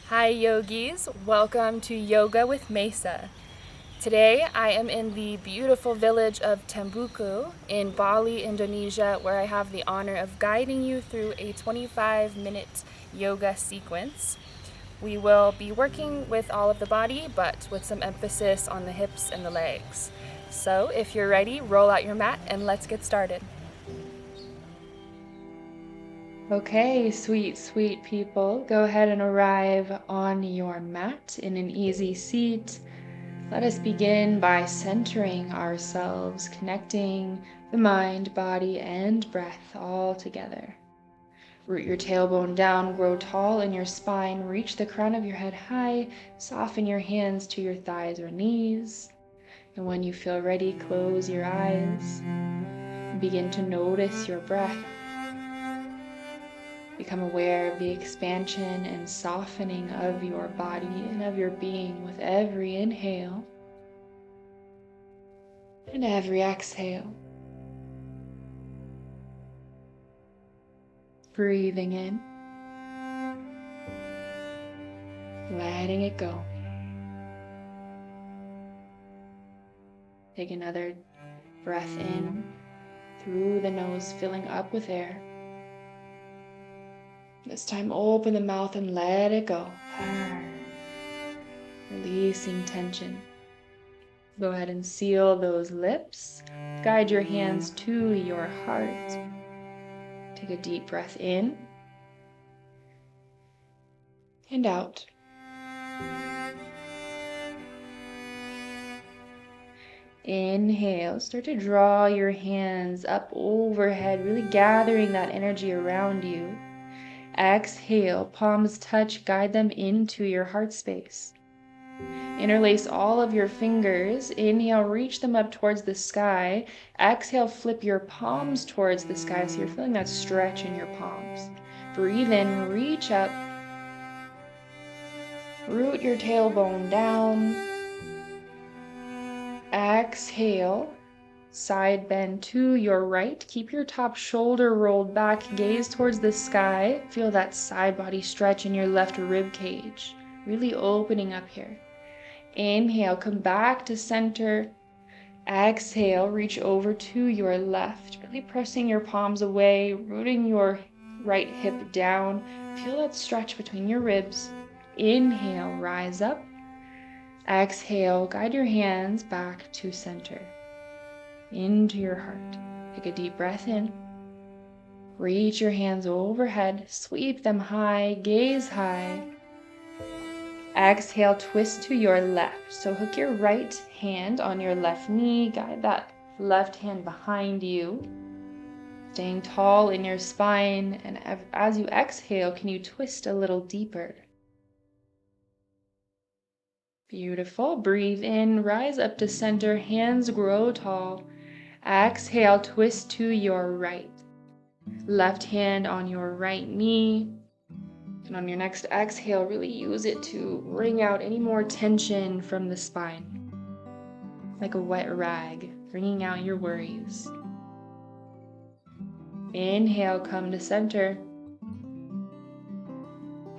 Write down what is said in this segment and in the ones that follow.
Hi yogis, welcome to Yoga with Mesa. Today I am in the beautiful village of Tembuku in Bali, Indonesia, where I have the honor of guiding you through a 25-minute yoga sequence. We will be working with all of the body, but with some emphasis on the hips and the legs. So if you're ready, roll out your mat and let's get started. Okay, sweet people, go ahead and arrive on your mat in an easy seat. Let us begin by centering ourselves, connecting the mind, body, and breath all together. Root your tailbone down, grow tall in your spine, reach the crown of your head high, soften your hands to your thighs or knees. And when you feel ready, close your eyes and begin to notice your breath. Become aware of the expansion and softening of your body and of your being with every inhale and every exhale. Breathing in, letting it go. Take another breath in through the nose, filling up with air. This time open the mouth and let it go. Releasing tension. Go ahead and seal those lips. Guide your hands to your heart. Take a deep breath in and out. Inhale, start to draw your hands up overhead, really gathering that energy around you. Exhale, palms touch, guide them into your heart space. Interlace all of your fingers. Inhale, reach them up towards the sky. Exhale, flip your palms towards the sky so you're feeling that stretch in your palms. Breathe in, reach up. Root your tailbone down. Exhale, side bend to your right. Keep your top shoulder rolled back, gaze towards the sky. Feel that side body stretch in your left rib cage, really opening up here. Inhale, come back to center. Exhale, reach over to your left, really pressing your palms away, rooting your right hip down. Feel that stretch between your ribs. Inhale, rise up. Exhale, guide your hands back to center, into your heart. Take a deep breath in. Reach your hands overhead, sweep them high, gaze high. Exhale, twist to your left. So hook your right hand on your left knee, guide that left hand behind you. Staying tall in your spine, and as you exhale, can you twist a little deeper? Beautiful. Breathe in, rise up to center, hands grow tall. Exhale, twist to your right. Left hand on your right knee. And on your next exhale, really use it to wring out any more tension from the spine. Like a wet rag, wringing out your worries. Inhale, come to center.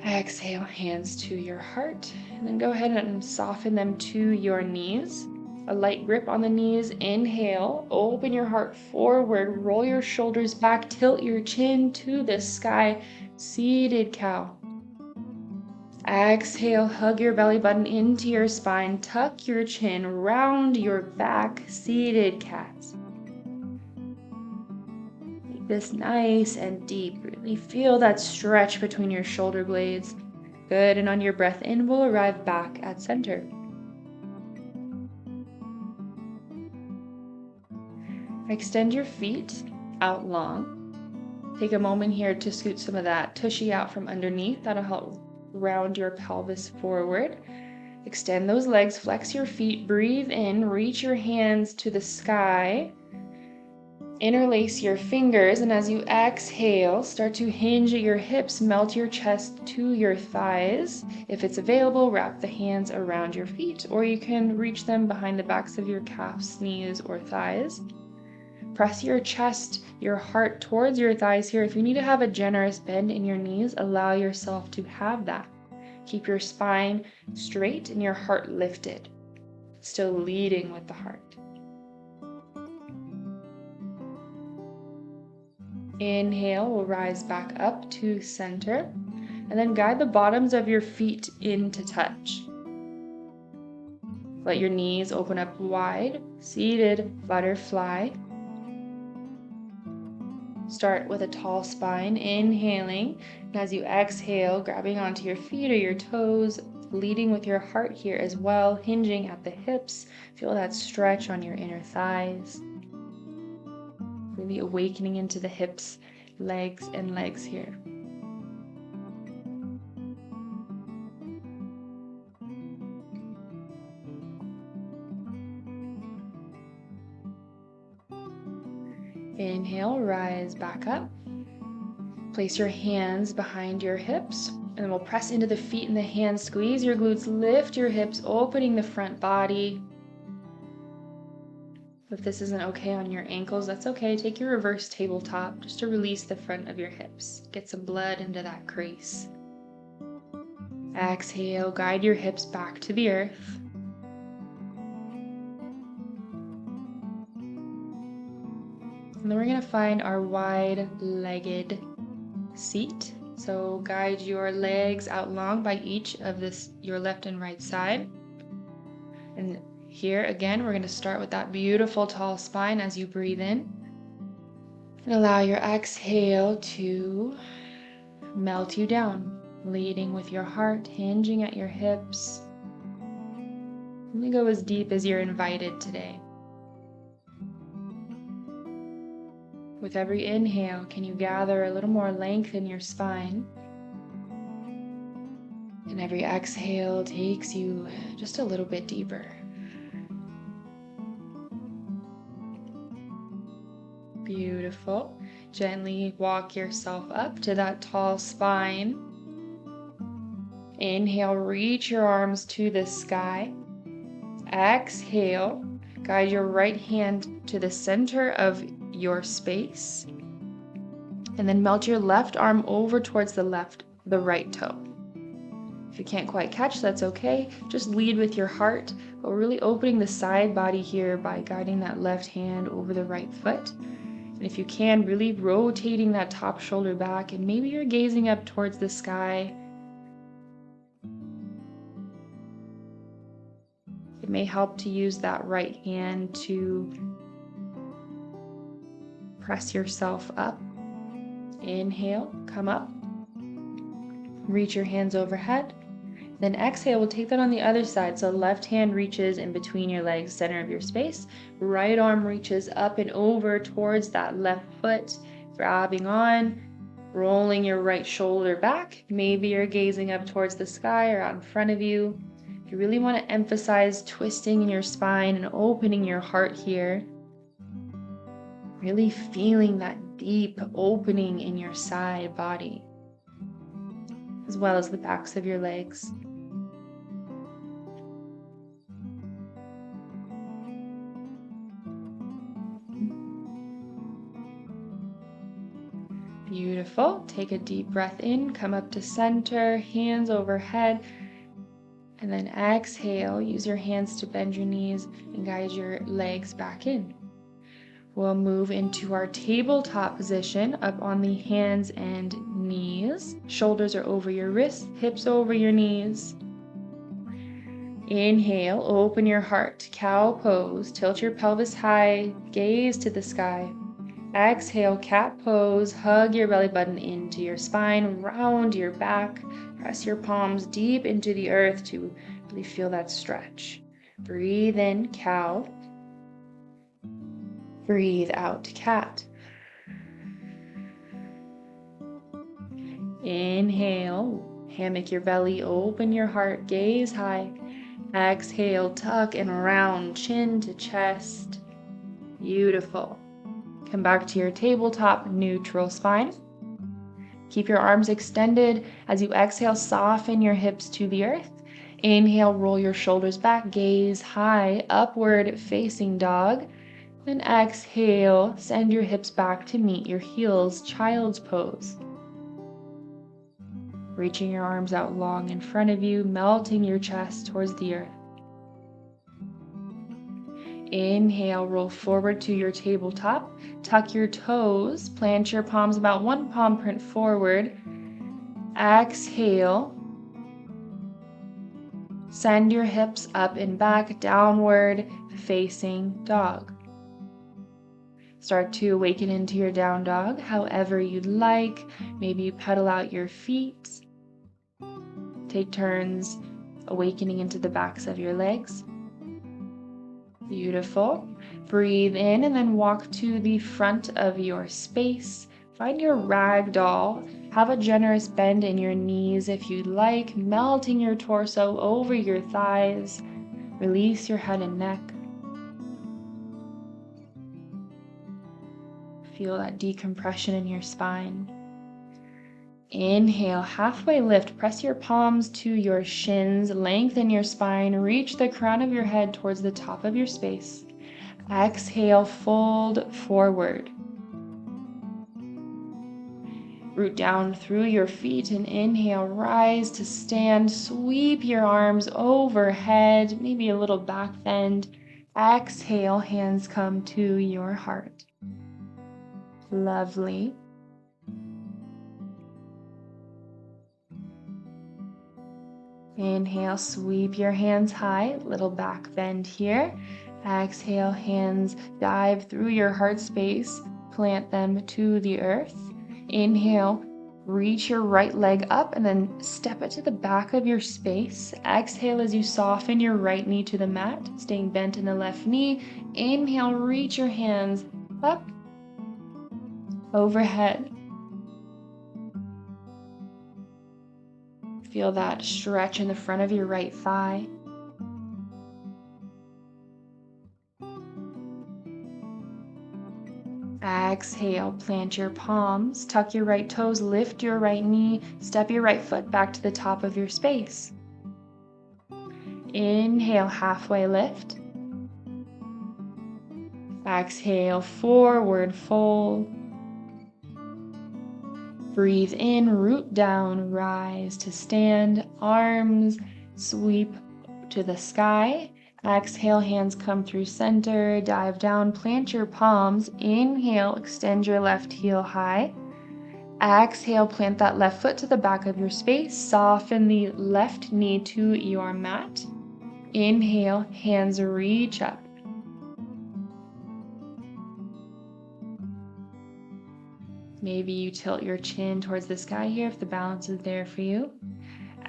Exhale, hands to your heart, and then go ahead and soften them to your knees. A light grip on the knees. Inhale, open your heart forward, roll your shoulders back, tilt your chin to the sky, seated cow. Exhale, hug your belly button into your spine, tuck your chin, round your back, seated cat. This nice and deep. Really feel that stretch between your shoulder blades. Good, and on your breath in, we'll arrive back at center. Extend your feet out long. Take a moment here to scoot some of that tushy out from underneath. That'll help round your pelvis forward. Extend those legs, flex your feet, breathe in, reach your hands to the sky. Interlace your fingers, and as you exhale, start to hinge at your hips, melt your chest to your thighs. If it's available, wrap the hands around your feet, or you can reach them behind the backs of your calves, knees, or thighs. Press your chest, your heart towards your thighs here. If you need to have a generous bend in your knees, allow yourself to have that. Keep your spine straight and your heart lifted, still leading with the heart. Inhale, we'll rise back up to center, and then guide the bottoms of your feet in to touch. Let your knees open up wide, seated butterfly. Start with a tall spine, inhaling, and as you exhale, grabbing onto your feet or your toes, leading with your heart here as well, hinging at the hips. Feel that stretch on your inner thighs. Really awakening into the hips, legs, and legs here. Inhale, rise back up. Place your hands behind your hips, and then we'll press into the feet and the hands. Squeeze your glutes, lift your hips, opening the front body. If this isn't okay on your ankles, that's okay. Take your reverse tabletop just to release the front of your hips. Get some blood into that crease. Exhale, guide your hips back to the earth. And then we're going to find our wide-legged seat. So guide your legs out long by each of your left and right side. And here again, we're going to start with that beautiful tall spine as you breathe in. And allow your exhale to melt you down, leading with your heart, hinging at your hips. Only go as deep as you're invited today. With every inhale, can you gather a little more length in your spine? And every exhale takes you just a little bit deeper. Beautiful. Gently walk yourself up to that tall spine. Inhale, reach your arms to the sky. Exhale, guide your right hand to the center of your space, and then melt your left arm over towards the right toe. If you can't quite catch, that's okay. Just lead with your heart, but we're really opening the side body here by guiding that left hand over the right foot. And if you can, really rotating that top shoulder back, and maybe you're gazing up towards the sky. It may help to use that right hand to press yourself up. Inhale, come up. Reach your hands overhead. Then exhale, we'll take that on the other side. So left hand reaches in between your legs, center of your space. Right arm reaches up and over towards that left foot, grabbing on, rolling your right shoulder back. Maybe you're gazing up towards the sky or out in front of you. You really want to emphasize twisting in your spine and opening your heart here. Really feeling that deep opening in your side body, as well as the backs of your legs. Beautiful. Take a deep breath in, come up to center, hands overhead. And then exhale, use your hands to bend your knees and guide your legs back in. We'll move into our tabletop position, up on the hands and knees. Shoulders are over your wrists, hips over your knees. Inhale, open your heart, cow pose, tilt your pelvis high, gaze to the sky. Exhale, cat pose, hug your belly button into your spine, round your back, press your palms deep into the earth to really feel that stretch. Breathe in, cow. Breathe out, cat. Inhale, hammock your belly, open your heart, gaze high. Exhale, tuck and round, chin to chest. Beautiful. Come back to your tabletop, neutral spine. Keep your arms extended. As you exhale, soften your hips to the earth. Inhale, roll your shoulders back, gaze high, upward facing dog. Then exhale, send your hips back to meet your heels, child's pose. reaching your arms out long in front of you, melting your chest towards the earth. Inhale, roll forward to your tabletop. Tuck your toes, plant your palms about one palm print forward. Exhale. Send your hips up and back, downward facing dog. Start to awaken into your down dog however you'd like. Maybe you pedal out your feet. Take turns awakening into the backs of your legs. Beautiful. Breathe in and then walk to the front of your space. Find your ragdoll. Have a generous bend in your knees if you'd like, melting your torso over your thighs. Release your head and neck. Feel that decompression in your spine. Inhale, halfway lift. Press your palms to your shins. Lengthen your spine. Reach the crown of your head towards the top of your space. Exhale, fold forward. Root down through your feet and inhale, rise to stand. Sweep your arms overhead, maybe a little back bend. Exhale, hands come to your heart. Lovely. Inhale, sweep your hands high, little back bend here. Exhale, hands dive through your heart space, plant them to the earth. Inhale, reach your right leg up and then step it to the back of your space. Exhale as you soften your right knee to the mat, staying bent in the left knee. Inhale, reach your hands up, overhead. Feel that stretch in the front of your right thigh. Exhale, plant your palms, tuck your right toes, lift your right knee, step your right foot back to the top of your space. Inhale, halfway lift. Exhale, forward fold. Breathe in, root down, rise to stand, arms sweep to the sky. Exhale, hands come through center, dive down, plant your palms. Inhale, extend your left heel high. Exhale, plant that left foot to the back of your space. Soften the left knee to your mat. Inhale, hands reach up. Maybe you tilt your chin towards the sky here if the balance is there for you.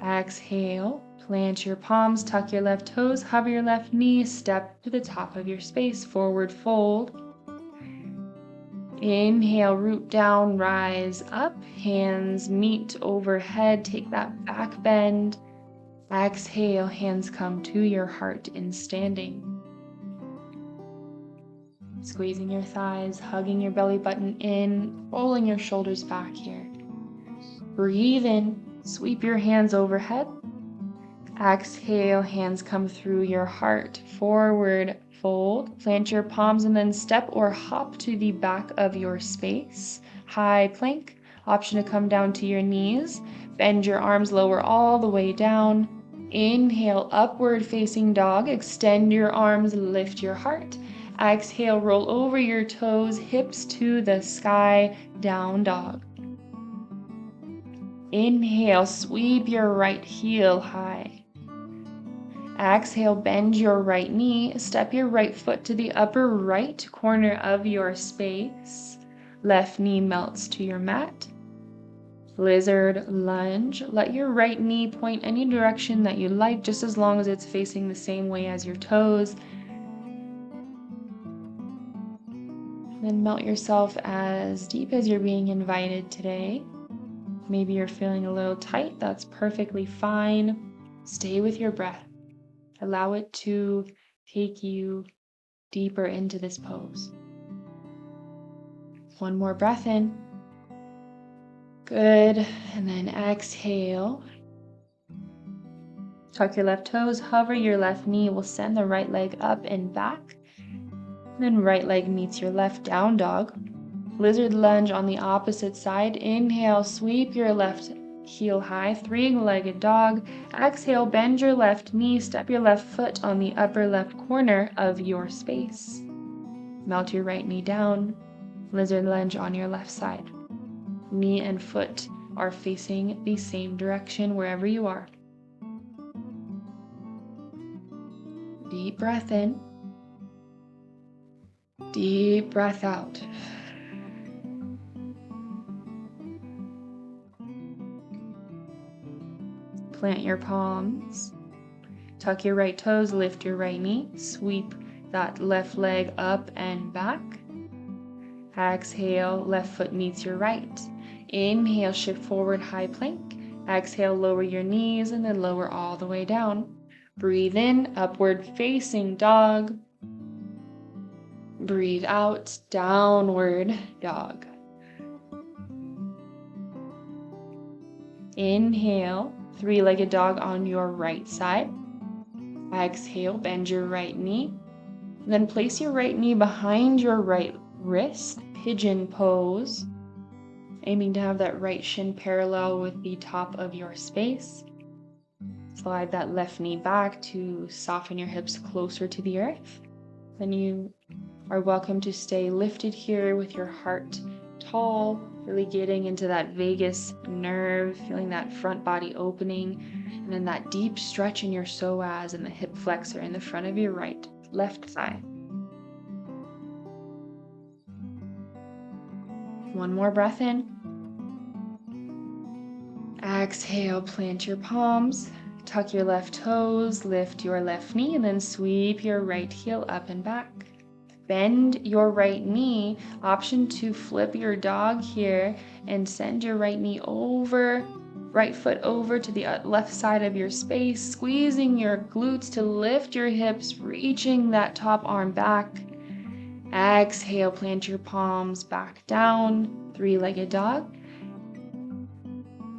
Exhale, plant your palms, tuck your left toes, hover your left knee, step to the top of your space, forward fold. Inhale, root down, rise up, hands meet overhead, take that back bend. Exhale, hands come to your heart in standing. Squeezing your thighs, hugging your belly button in, rolling your shoulders back here. Breathe in, sweep your hands overhead. Exhale, hands come through your heart, forward fold. Plant your palms and then step or hop to the back of your space. High plank, option to come down to your knees. Bend your arms, lower all the way down. Inhale, upward facing dog. Extend your arms, lift your heart. Exhale, roll over your toes, hips to the sky, down dog. Inhale, sweep your right heel high. Exhale, bend your right knee, step your right foot to the upper right corner of your space. Left knee melts to your mat. Lizard lunge. Let your right knee point any direction that you like, just as long as it's facing the same way as your toes. Then melt yourself as deep as you're being invited today. Maybe you're feeling a little tight. That's perfectly fine. Stay with your breath. Allow it to take you deeper into this pose. One more breath in. Good. And then exhale. Tuck your left toes, hover your left knee. We'll send the right leg up and back. Then right leg meets your left, down dog. Lizard lunge on the opposite side. Inhale, sweep your left heel high, three-legged dog. Exhale, bend your left knee, step your left foot on the upper left corner of your space. Melt your right knee down, lizard lunge on your left side. Knee and foot are facing the same direction wherever you are. Deep breath in. Deep breath out. Plant your palms. Tuck your right toes, lift your right knee. Sweep that left leg up and back. Exhale, left foot meets your right. Inhale, shift forward, high plank. Exhale, lower your knees and then lower all the way down. Breathe in, upward facing dog. Breathe out, downward dog. Inhale, three-legged dog on your right side. Exhale, bend your right knee. Then place your right knee behind your right wrist, pigeon pose. Aiming to have that right shin parallel with the top of your space. Slide that left knee back to soften your hips closer to the earth. Then you are welcome to stay lifted here with your heart tall, really getting into that vagus nerve, feeling that front body opening, and then that deep stretch in your psoas and the hip flexor in the front of your left thigh. One more breath in. Exhale, plant your palms, tuck your left toes, lift your left knee, and then sweep your right heel up and back. Bend your right knee, option to flip your dog here and send your right knee over, right foot over to the left side of your space, squeezing your glutes to lift your hips, reaching that top arm back. Exhale, plant your palms back down, three-legged dog.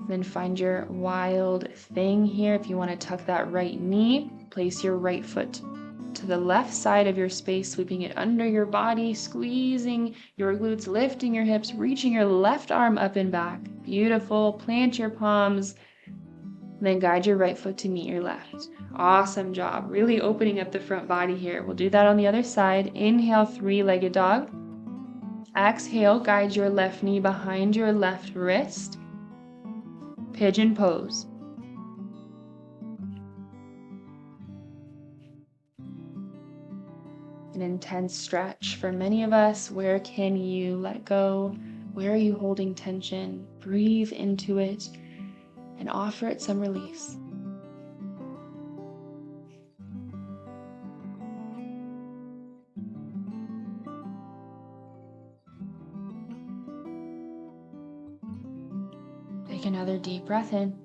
Then find your wild thing here. If you want to tuck that right knee, place your right foot to the left side of your space, sweeping it under your body, squeezing your glutes, lifting your hips, reaching your left arm up and back. Beautiful. Plant your palms, then guide your right foot to meet your left. Awesome job. Really opening up the front body here. We'll do that on the other side. Inhale, three-legged dog. Exhale, guide your left knee behind your left wrist. Pigeon pose. An intense stretch for many of us. Where can you let go? Where are you holding tension? Breathe into it and offer it some release. Take another deep breath in.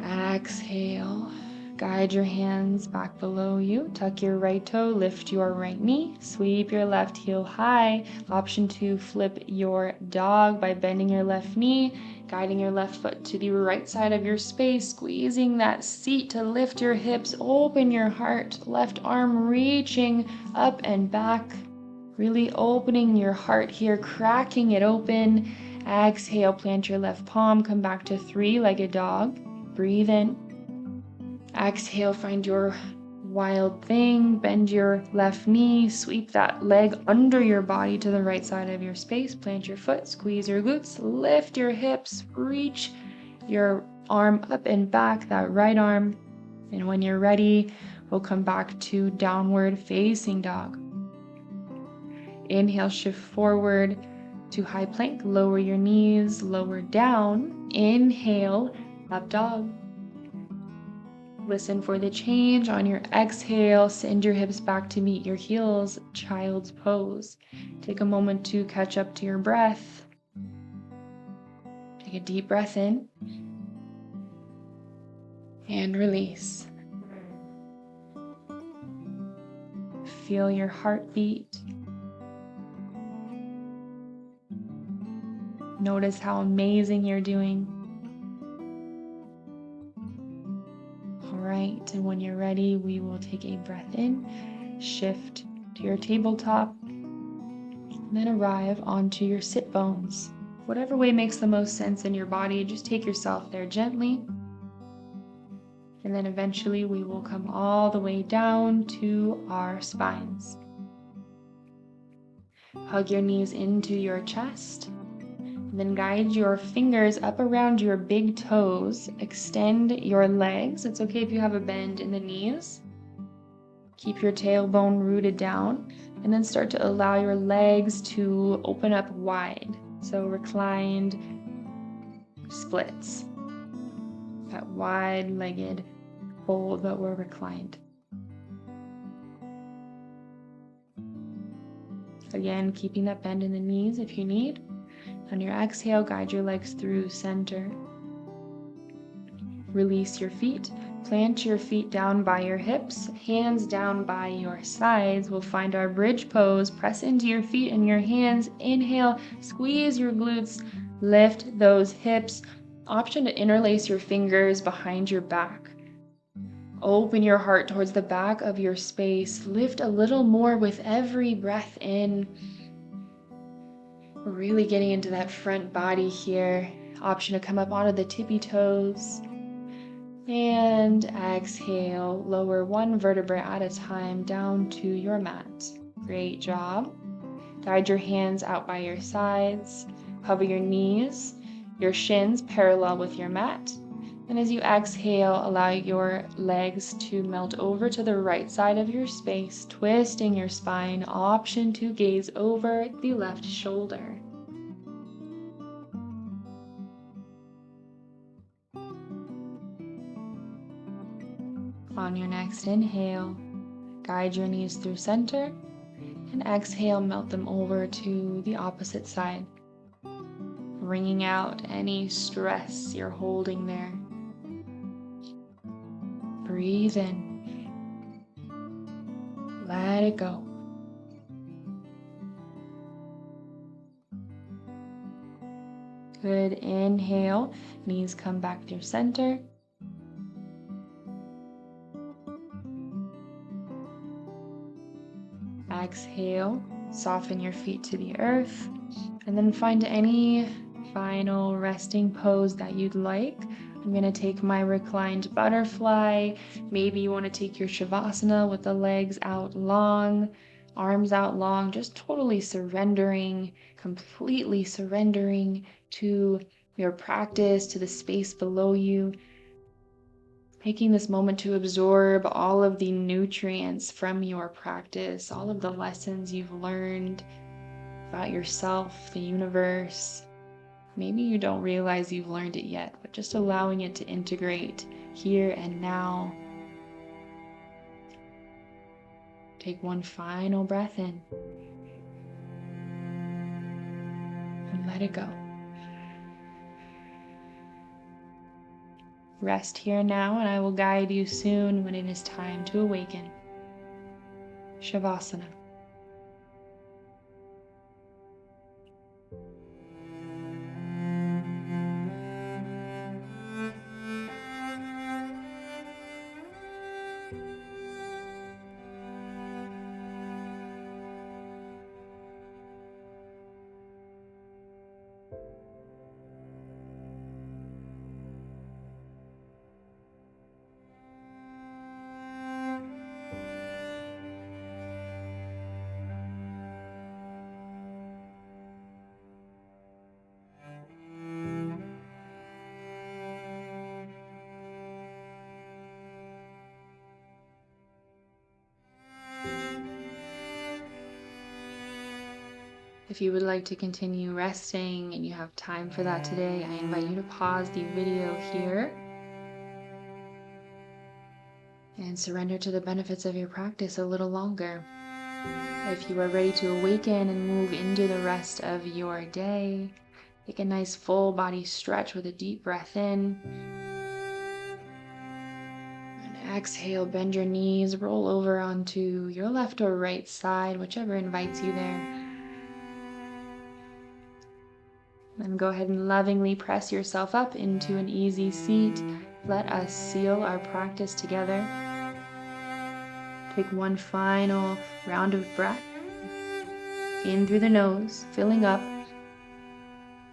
Exhale. Guide your hands back below you. Tuck your right toe, lift your right knee, sweep your left heel high. Option to flip your dog by bending your left knee, guiding your left foot to the right side of your space, squeezing that seat to lift your hips, open your heart, left arm reaching up and back. Really opening your heart here, cracking it open. Exhale, plant your left palm, come back to three-legged dog. Breathe in. Exhale, find your wild thing, bend your left knee, sweep that leg under your body to the right side of your space, plant your foot, squeeze your glutes, lift your hips, reach your arm up and back, that right arm. And when you're ready, we'll come back to downward facing dog. Inhale, shift forward to high plank, lower your knees, lower down. Inhale, up dog. Listen for the change. On your exhale, send your hips back to meet your heels, child's pose. Take a moment to catch up to your breath. Take a deep breath in and release. Feel your heartbeat. Notice how amazing you're doing. Right, and when you're ready, we will take a breath in, shift to your tabletop, and then arrive onto your sit bones. Whatever way makes the most sense in your body, just take yourself there gently. And then eventually we will come all the way down to our spines. Hug your knees into your chest. And then guide your fingers up around your big toes. Extend your legs. It's okay if you have a bend in the knees. Keep your tailbone rooted down. And then start to allow your legs to open up wide. So reclined splits. That wide-legged hold, but we're reclined. Again, keeping that bend in the knees if you need. On your exhale, guide your legs through center. Release your feet. Plant your feet down by your hips, hands down by your sides. We'll find our bridge pose. Press into your feet and your hands. Inhale, squeeze your glutes, lift those hips. Option to interlace your fingers behind your back. Open your heart towards the back of your space. Lift a little more with every breath in. Really getting into that front body here. Option to come up onto the tippy toes. And exhale, lower one vertebra at a time down to your mat. Great job. Guide your hands out by your sides. Hover your knees, your shins parallel with your mat. And as you exhale, allow your legs to melt over to the right side of your space, twisting your spine. Option to gaze over the left shoulder. On your next inhale, guide your knees through center, and exhale, melt them over to the opposite side, wringing out any stress you're holding there. Breathe in. Let it go. Good. Inhale, knees come back through center. Exhale, soften your feet to the earth, and then find any final resting pose that you'd like. I'm going to take my reclined butterfly. Maybe you want to take your Savasana with the legs out long, arms out long, just totally surrendering, completely surrendering to your practice, to the space below you. Taking this moment to absorb all of the nutrients from your practice, all of the lessons you've learned about yourself, the universe. Maybe you don't realize you've learned it yet, but just allowing it to integrate here and now. Take one final breath in and let it go. Rest here now, and I will guide you soon when it is time to awaken. Savasana. If you would like to continue resting and you have time for that today, I invite you to pause the video here and surrender to the benefits of your practice a little longer. If you are ready to awaken and move into the rest of your day, take a nice full body stretch with a deep breath in. And exhale, bend your knees, roll over onto your left or right side, whichever invites you there. Then go ahead and lovingly press yourself up into an easy seat. Let us seal our practice together. Take one final round of breath. In through the nose, filling up.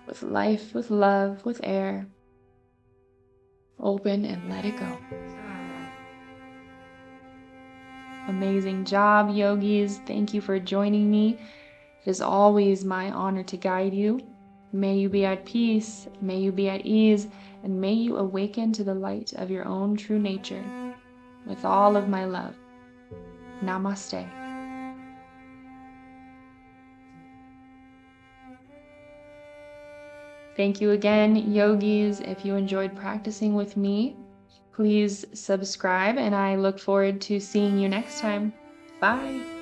with life, with love, with air. Open and let it go. Amazing job, yogis. Thank you for joining me. It is always my honor to guide you. May you be at peace, may you be at ease, and may you awaken to the light of your own true nature. With all of my love. Namaste. Thank you again, yogis. If you enjoyed practicing with me, please subscribe, and I look forward to seeing you next time. Bye.